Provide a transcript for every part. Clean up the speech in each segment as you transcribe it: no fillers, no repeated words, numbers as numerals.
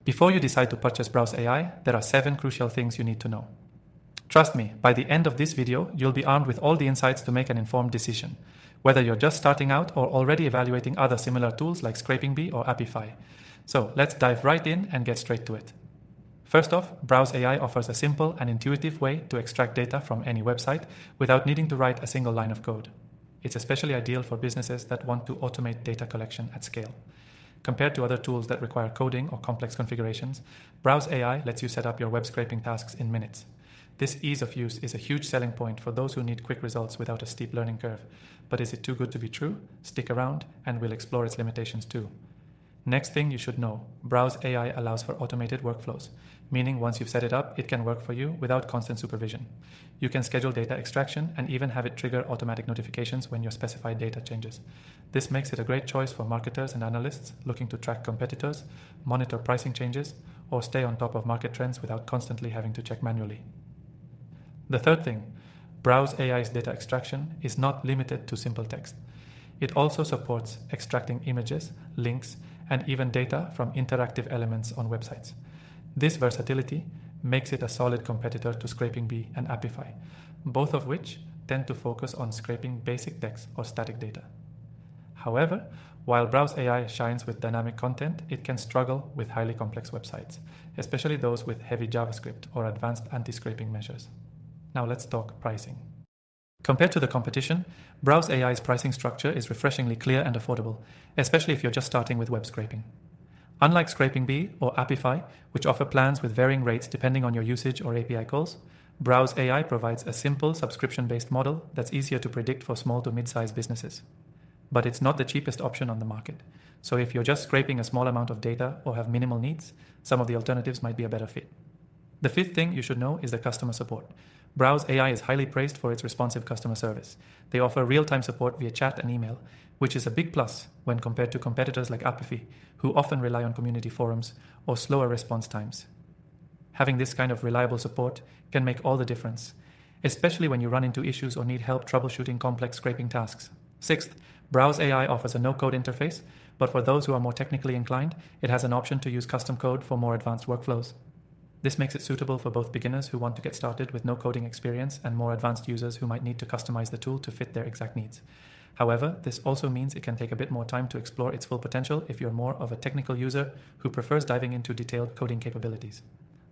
Before you decide to purchase Browse AI, there are 7 crucial things you need to know. Trust me, by the end of this video, you'll be armed with all the insights to make an informed decision, whether you're just starting out or already evaluating other similar tools like ScrapingBee or Apify. So let's dive right in and get straight to it. First off, Browse AI offers a simple and intuitive way to extract data from any website without needing to write a single line of code. It's especially ideal for businesses that want to automate data collection at scale. Compared to other tools that require coding or complex configurations, Browse AI lets you set up your web scraping tasks in minutes. This ease of use is a huge selling point for those who need quick results without a steep learning curve. But is it too good to be true? Stick around and we'll explore its limitations too. Next thing you should know, Browse AI allows for automated workflows, meaning once you've set it up, it can work for you without constant supervision. You can schedule data extraction and even have it trigger automatic notifications when your specified data changes. This makes it a great choice for marketers and analysts looking to track competitors, monitor pricing changes, or stay on top of market trends without constantly having to check manually. The third thing, Browse AI's data extraction is not limited to simple text. It also supports extracting images, links, and even data from interactive elements on websites. This versatility makes it a solid competitor to ScrapingBee and Apify, both of which tend to focus on scraping basic text or static data. However, while Browse AI shines with dynamic content, it can struggle with highly complex websites, especially those with heavy JavaScript or advanced anti-scraping measures. Now let's talk pricing. Compared to the competition, Browse AI's pricing structure is refreshingly clear and affordable, especially if you're just starting with web scraping. Unlike ScrapingBee or Apify, which offer plans with varying rates depending on your usage or API calls, Browse AI provides a simple subscription-based model that's easier to predict for small to mid-sized businesses. But it's not the cheapest option on the market. So if you're just scraping a small amount of data or have minimal needs, some of the alternatives might be a better fit. The fifth thing you should know is the customer support. Browse AI is highly praised for its responsive customer service. They offer real-time support via chat and email, which is a big plus when compared to competitors like Apify, who often rely on community forums or slower response times. Having this kind of reliable support can make all the difference, especially when you run into issues or need help troubleshooting complex scraping tasks. Sixth, Browse AI offers a no-code interface, but for those who are more technically inclined, it has an option to use custom code for more advanced workflows. This makes it suitable for both beginners who want to get started with no coding experience and more advanced users who might need to customize the tool to fit their exact needs. However, this also means it can take a bit more time to explore its full potential if you're more of a technical user who prefers diving into detailed coding capabilities.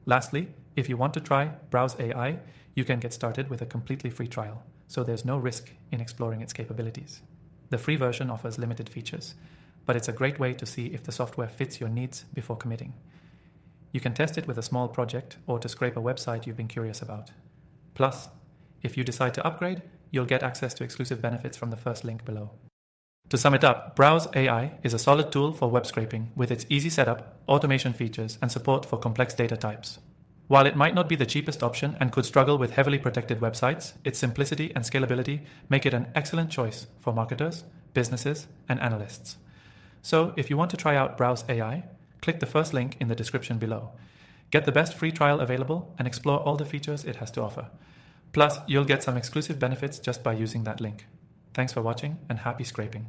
Lastly, if you want to try Browse AI, you can get started with a completely free trial, so there's no risk in exploring its capabilities. The free version offers limited features, but it's a great way to see if the software fits your needs before committing. You can test it with a small project or to scrape a website you've been curious about. Plus, if you decide to upgrade, you'll get access to exclusive benefits from the first link below. To sum it up, Browse AI is a solid tool for web scraping with its easy setup, automation features, and support for complex data types. While it might not be the cheapest option and could struggle with heavily protected websites, its simplicity and scalability make it an excellent choice for marketers, businesses, and analysts. So if you want to try out Browse AI, click the first link in the description below. Get the best free trial available and explore all the features it has to offer. Plus, you'll get some exclusive benefits just by using that link. Thanks for watching and happy scraping.